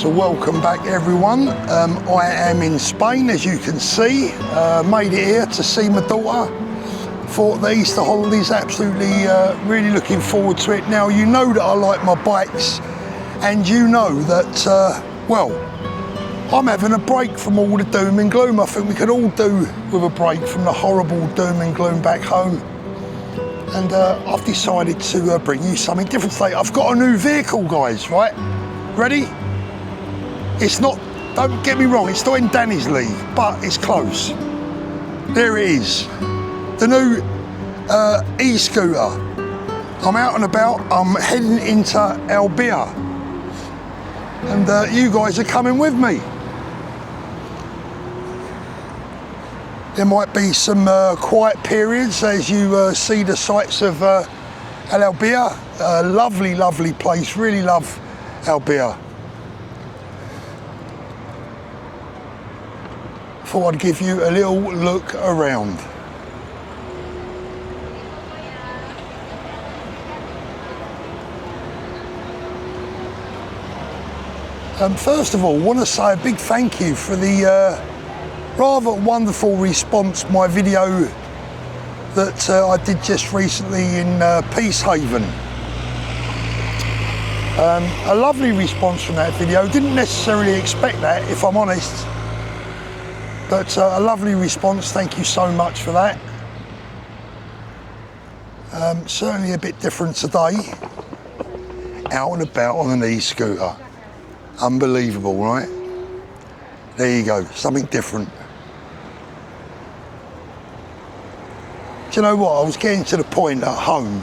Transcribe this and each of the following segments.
So welcome back everyone. I am in Spain, as you can see. Made it here to see my daughter for the Easter holidays. Absolutely really looking forward to it. Now, you know that I like my bikes, and you know that, well, I'm having a break from all the doom and gloom. I think we could all do with a break from the horrible doom and gloom back home. And I've decided to bring you something different today. I've got a new vehicle, guys, right? Ready? It's not, don't get me wrong, it's not in Danny's league, but it's close. There it is, the new e-scooter. I'm out and about, I'm heading into Albir, and you guys are coming with me. There might be some quiet periods as you see the sights of Albir. Lovely, lovely place, really love Albir. Thought I'd give you a little look around. First of all, I want to say a big thank you for the rather wonderful response my video that I did just recently in Peacehaven. A lovely response from that video. Didn't necessarily expect that, if I'm honest. But a lovely response, thank you so much for that. Certainly a bit different today. Out and about on an e-scooter. Unbelievable, right? There you go, something different. Do you know what, I was getting to the point at home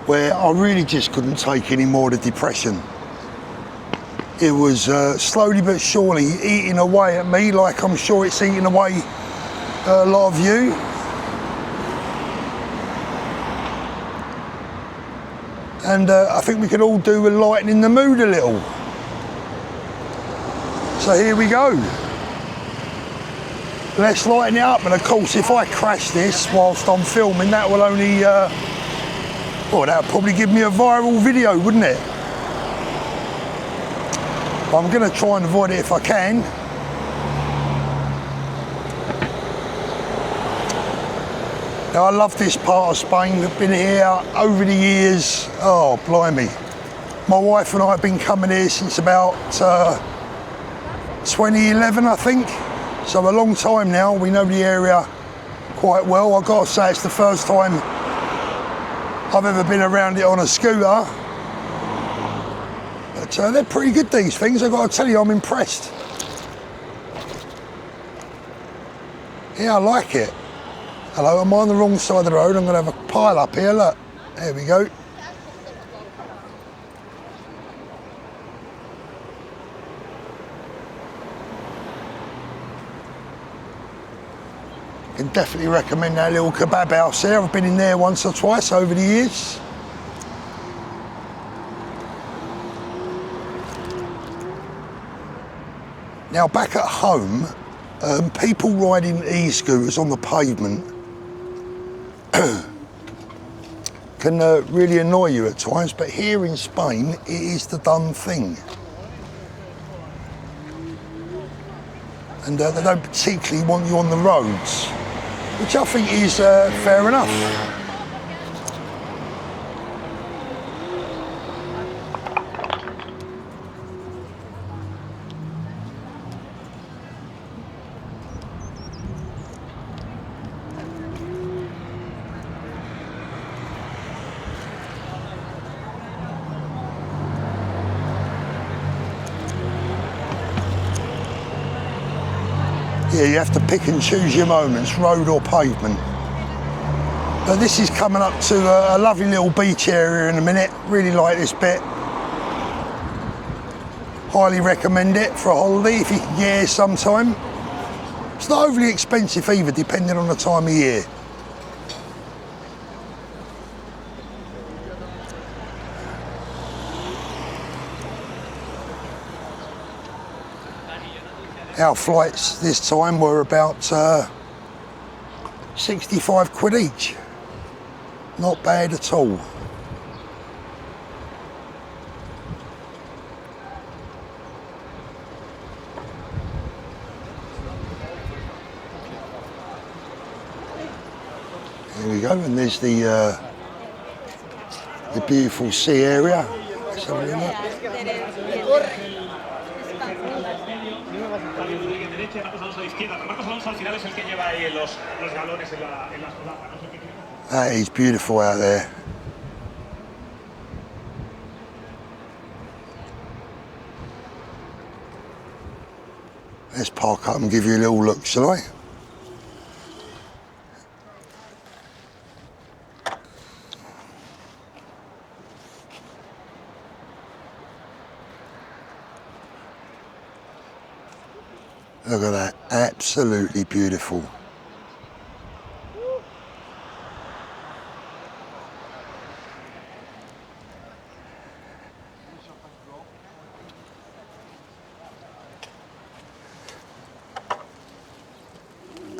where I really just couldn't take any more of the depression. It was slowly but surely eating away at me, like I'm sure it's eating away a lot of you. And I think we could all do with lightening the mood a little. So here we go. Let's lighten it up. And of course, if I crash this whilst I'm filming, that will only, well, that would probably give me a viral video, wouldn't it? I'm going to try and avoid it if I can. Now, I love this part of Spain. I've been here over the years. Oh, blimey. My wife and I have been coming here since about 2011, I think. So a long time now. We know the area quite well. I've got to say, it's the first time I've ever been around it on a scooter. But they're pretty good, these things. I've got to tell you, I'm impressed. Yeah, I like it. Hello, I'm on the wrong side of the road. I'm going to have a pile up here, look. There we go. Can definitely recommend that little kebab house there. I've been in there once or twice over the years. Now back at home, people riding e-scooters on the pavement can really annoy you at times, but here in Spain it is the done thing. And they don't particularly want you on the roads, which I think is fair enough. Yeah, you have to pick and choose your moments, road or pavement. But this is coming up to a lovely little beach area in a minute. Really like this bit. Highly recommend it for a holiday if you can get here sometime. It's not overly expensive either, depending on the time of year. Our flights this time were about 65 quid each. Not bad at all. Here we go, and there's the beautiful sea area. Let's have a look. That is beautiful out there. Let's park up and give you a little look, shall I? Look at that, absolutely beautiful.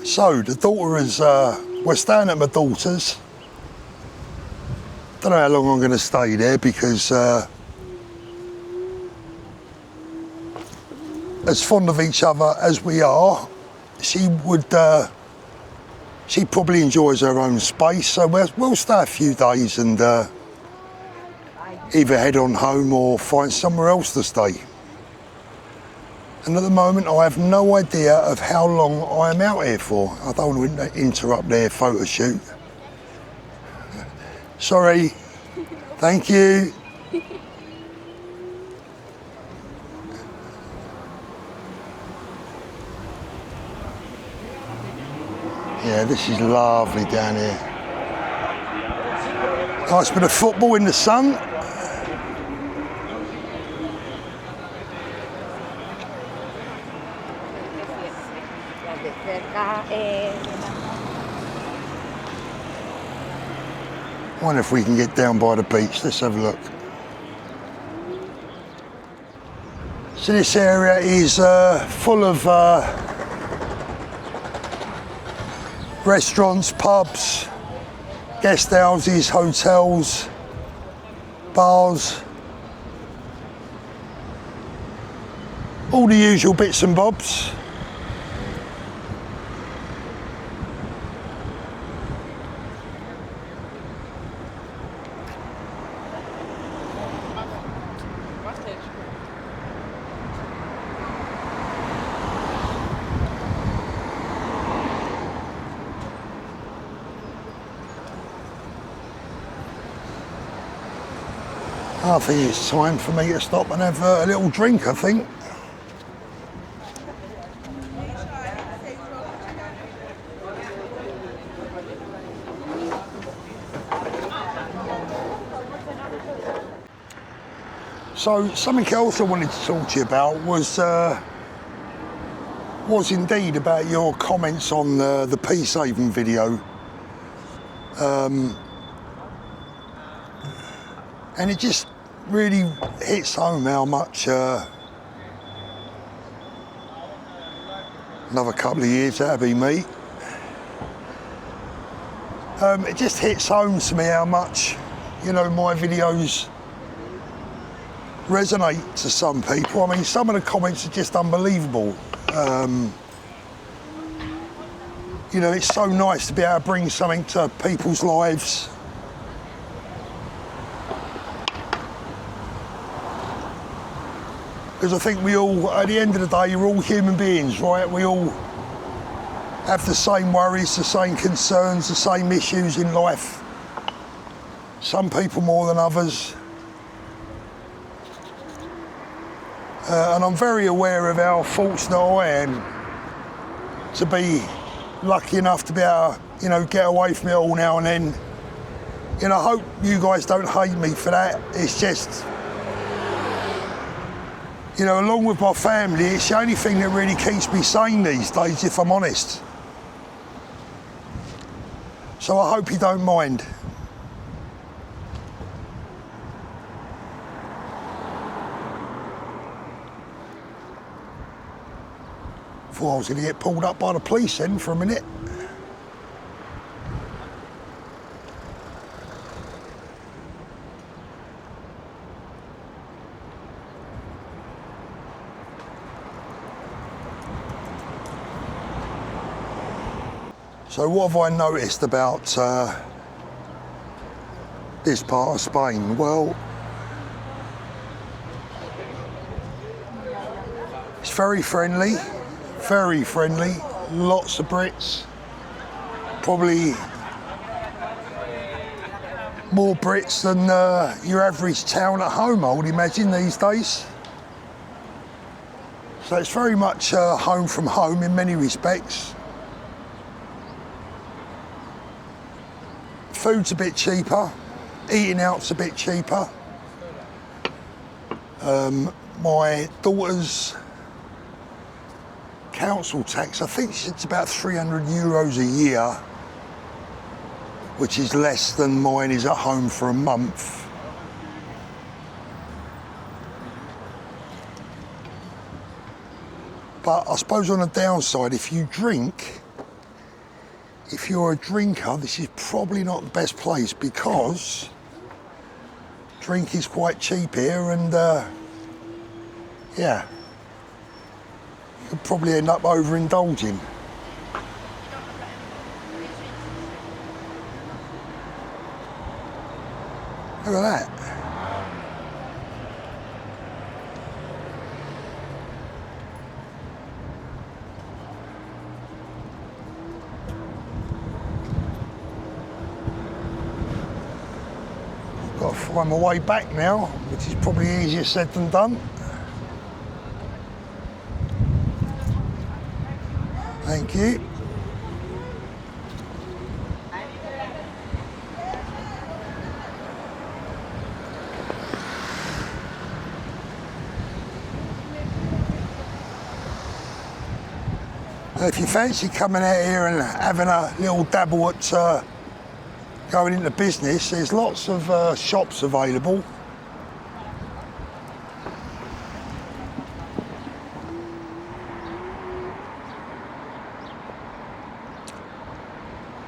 So the daughter is, we're staying at my daughter's. Don't know how long I'm going to stay there because as fond of each other as we are, she probably enjoys her own space, so we'll stay a few days and either head on home or find somewhere else to stay. And at the moment I have no idea of how long I'm out here for. I don't want to interrupt their photo shoot. Sorry, thank you. Yeah, this is lovely down here. Nice bit of football in the sun. I wonder if we can get down by the beach. Let's have a look. So this area is full of restaurants, pubs, guest houses, hotels, bars, all the usual bits and bobs. I think it's time for me to stop and have a little drink, I think. So something else I wanted to talk to you about was indeed about your comments on the P-saving video. And it just really hits home how much Another couple of years, that'll be me. It just hits home to me how much, you know, my videos resonate to some people. I mean, some of the comments are just unbelievable. You know, it's so nice to be able to bring something to people's lives. Because I think we all, at the end of the day, we're all human beings, right? We all have the same worries, the same concerns, the same issues in life. Some people more than others. And I'm very aware of how fortunate I am to be lucky enough to be able to, you know, get away from it all now and then. You know, I hope you guys don't hate me for that. It's just, you know, along with my family, it's the only thing that really keeps me sane these days, if I'm honest. So I hope you don't mind. Thought I was going to get pulled up by the police then for a minute. So what have I noticed about this part of Spain? Well, it's very friendly, lots of Brits, probably more Brits than your average town at home, I would imagine, these days. So it's very much home from home in many respects. Food's a bit cheaper, eating out's a bit cheaper. My daughter's council tax, I think it's about €300 a year, which is less than mine is at home for a month. But I suppose on the downside, if you're a drinker, this is probably not the best place, because drink is quite cheap here, and yeah, you could probably end up overindulging. Look at that. Got to find my way back now, which is probably easier said than done. Thank you. If you fancy coming out here and having a little dabble at going into business, there's lots of shops available.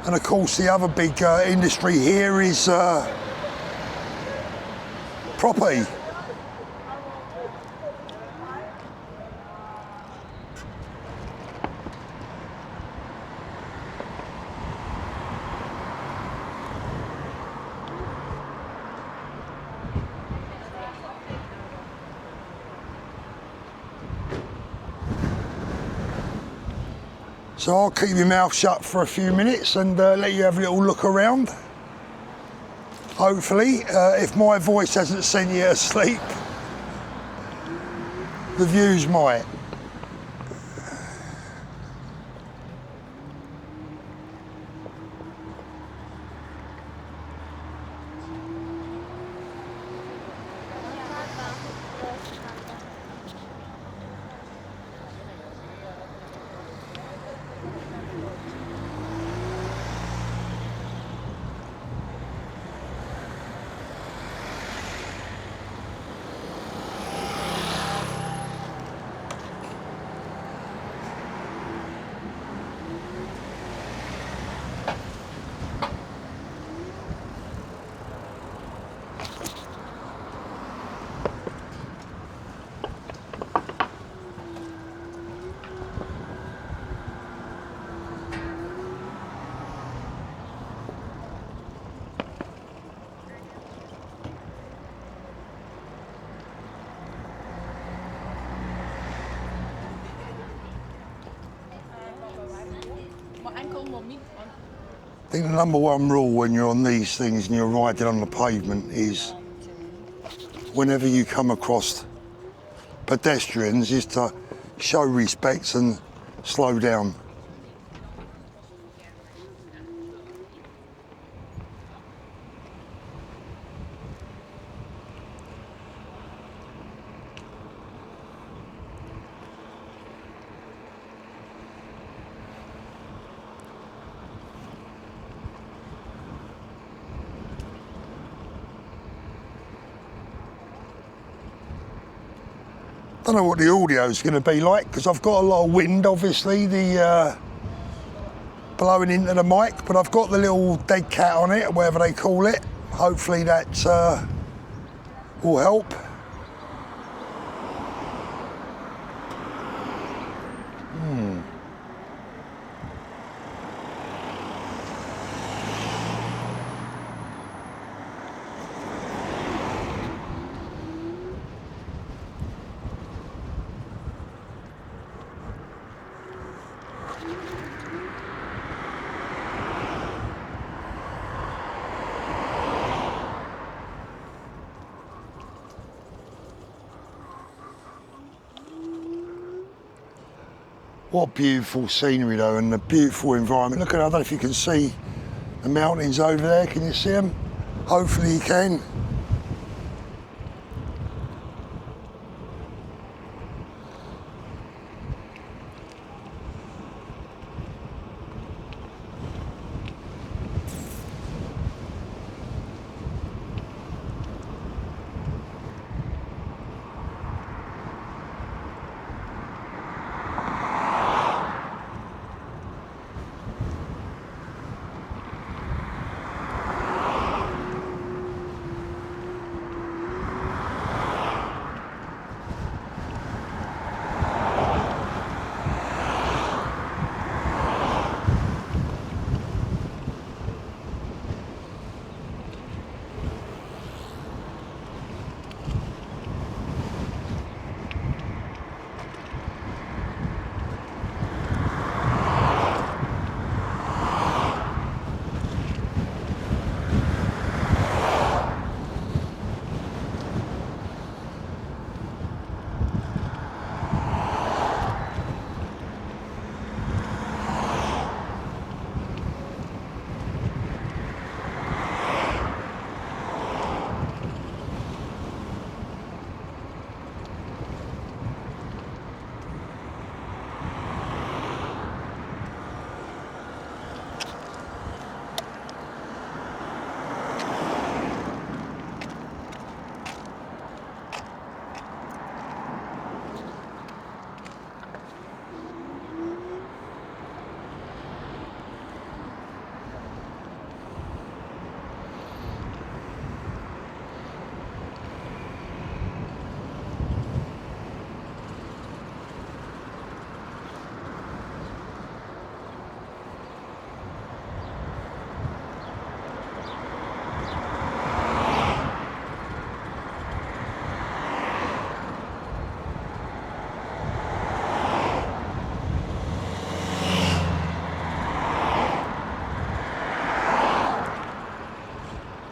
And of course the other big industry here is property. So I'll keep your mouth shut for a few minutes and let you have a little look around. Hopefully, if my voice hasn't sent you to sleep, the views might. I think the number one rule when you're on these things and you're riding on the pavement is whenever you come across pedestrians is to show respect and slow down. Don't know what the audio's going to be like because I've got a lot of wind, obviously, the blowing into the mic, but I've got the little dead cat on it, whatever they call it. Hopefully that will help. What beautiful scenery though, and the beautiful environment. Look at, I don't know if you can see the mountains over there, can you see them? Hopefully you can.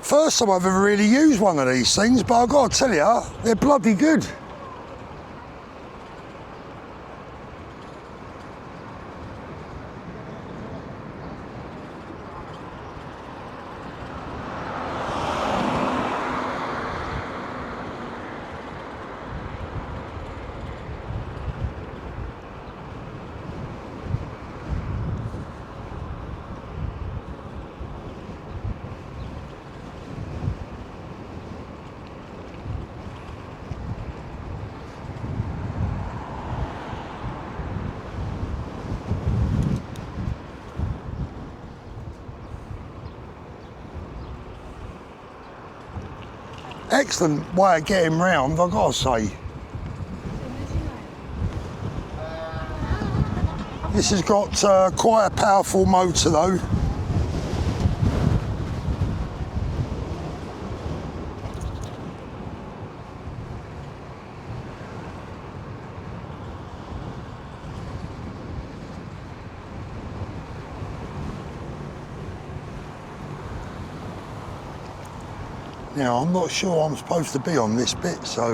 First time I've ever really used one of these things, but I've got to tell you, they're bloody good. Excellent way of getting round, I've got to say. This has got quite a powerful motor though. Now, I'm not sure I'm supposed to be on this bit, so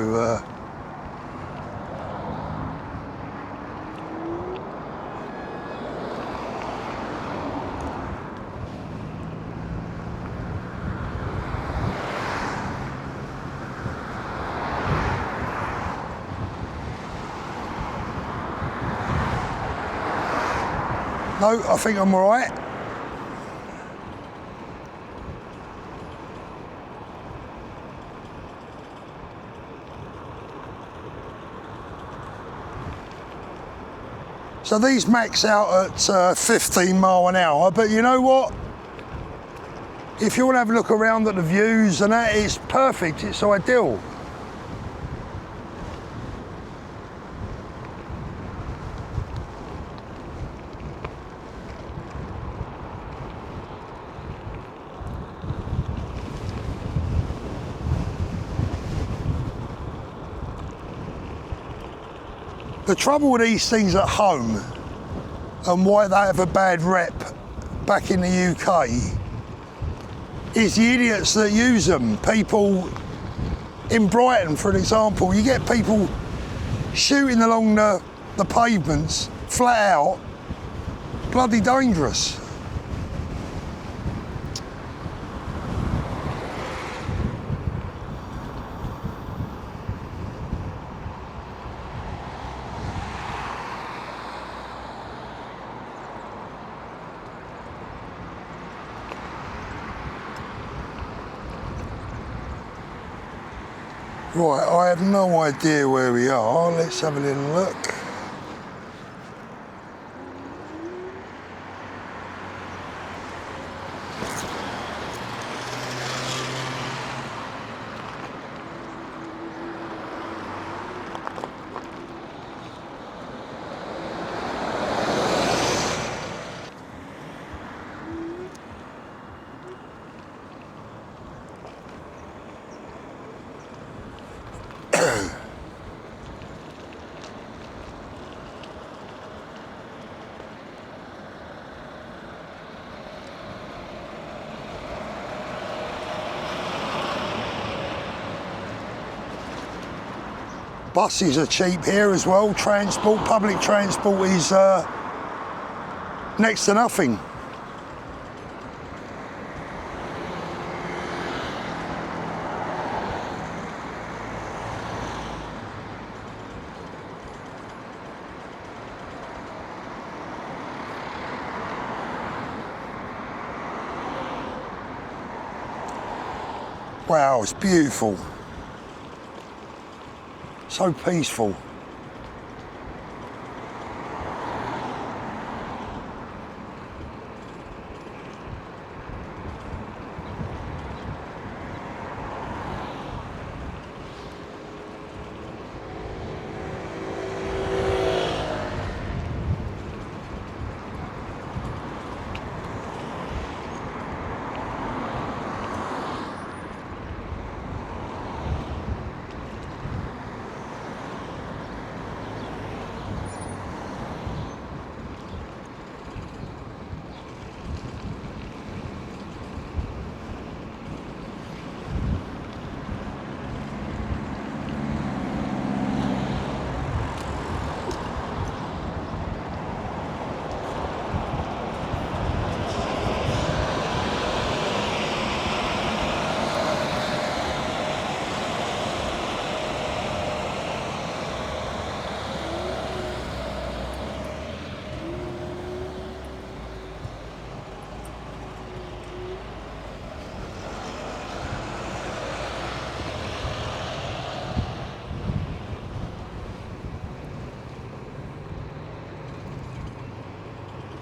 no, I think I'm all right. So these max out at 15 mile an hour, but you know what? If you want to have a look around at the views and that, it's perfect, it's ideal. The trouble with these things at home and why they have a bad rep back in the UK is the idiots that use them. People in Brighton, for an example, you get people shooting along the pavements flat out, bloody dangerous. Right, I have no idea where we are. Let's have a little look. Buses are cheap here as well. Transport, public transport is next to nothing. Wow, it's beautiful. So peaceful.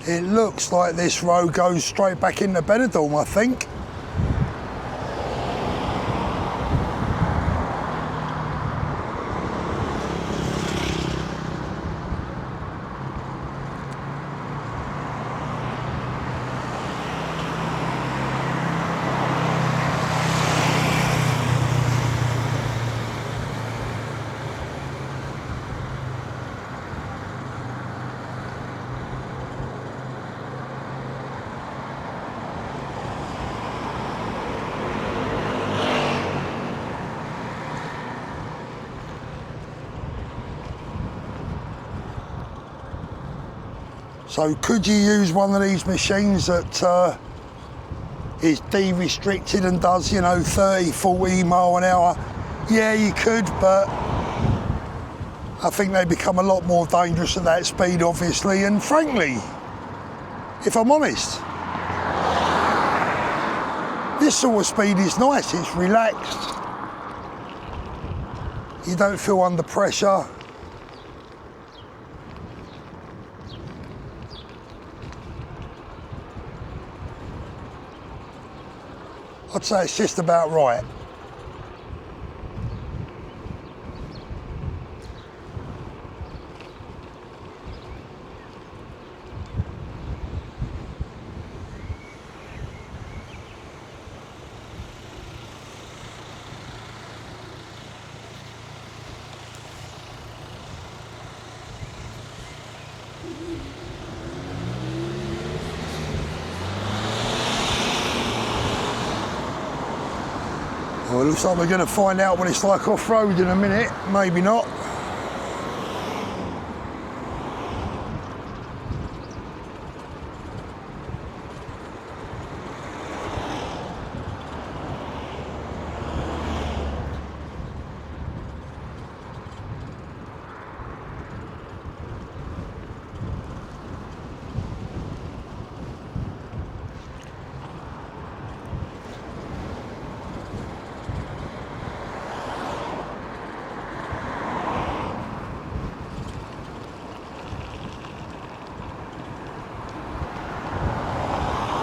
It looks like this road goes straight back into Benidorm, I think. So could you use one of these machines that is de-restricted and does, you know, 30, 40 mile an hour? Yeah, you could, but I think they become a lot more dangerous at that speed, obviously. And frankly, if I'm honest, this sort of speed is nice. It's relaxed. You don't feel under pressure. I'd say it's just about right. Well, it looks like we're going to find out what it's like off-road in a minute. Maybe not.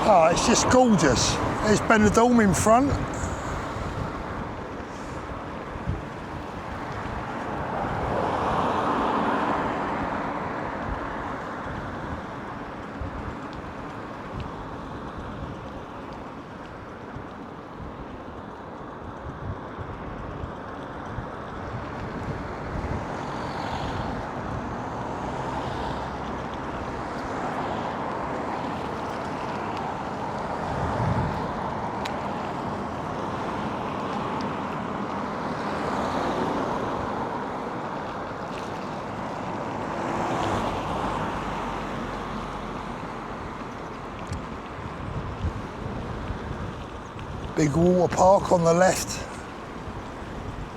Oh, it's just gorgeous. There's Benidorm in front. Big water park on the left,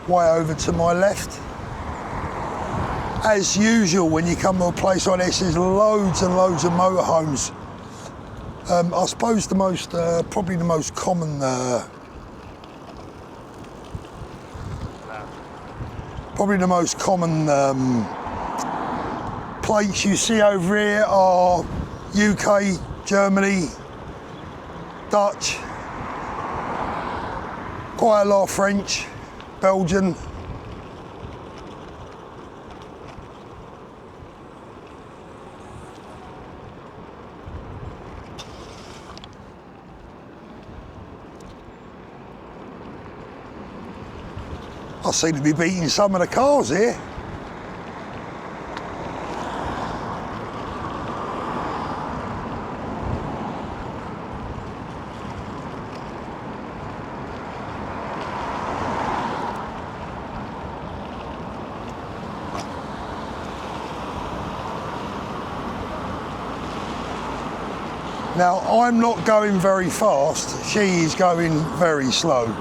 way over to my left. As usual, when you come to a place like this, there's loads and loads of motorhomes. I suppose the most, probably the most common, plates you see over here are UK, Germany, Dutch. Quite a lot of French, Belgian. I seem to be beating some of the cars here. Now, I'm not going very fast, she is going very slow.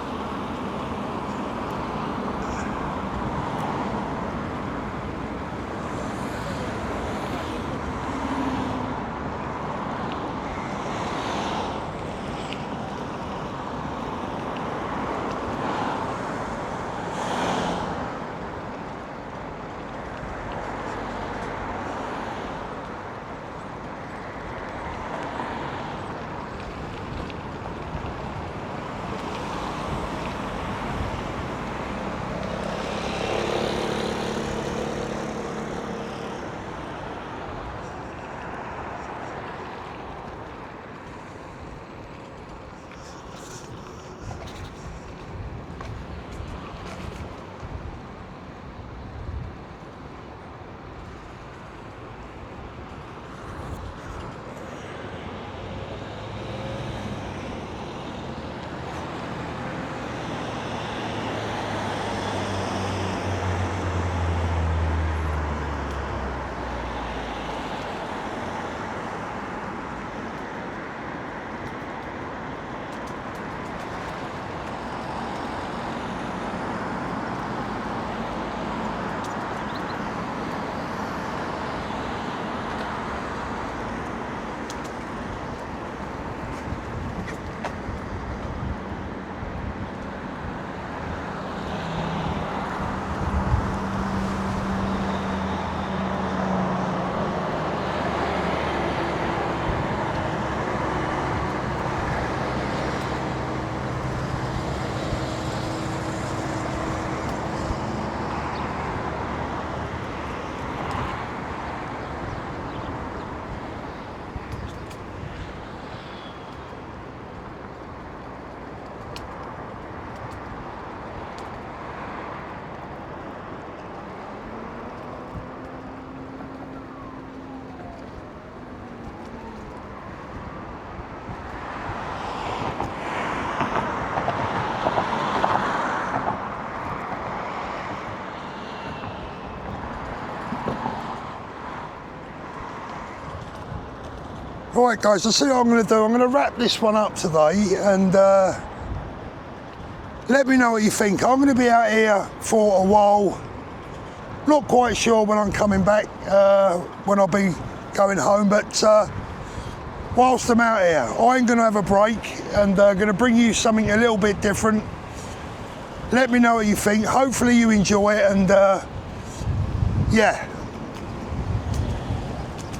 Right guys, I'll see what I'm going to do. I'm going to wrap this one up today and let me know what you think. I'm going to be out here for a while. Not quite sure when I'm coming back, when I'll be going home, but whilst I'm out here, I'm going to have a break and going to bring you something a little bit different. Let me know what you think. Hopefully you enjoy it, and yeah,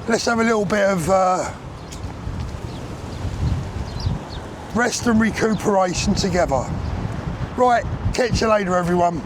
let's have a little bit of rest and recuperation together. Right, catch you later everyone.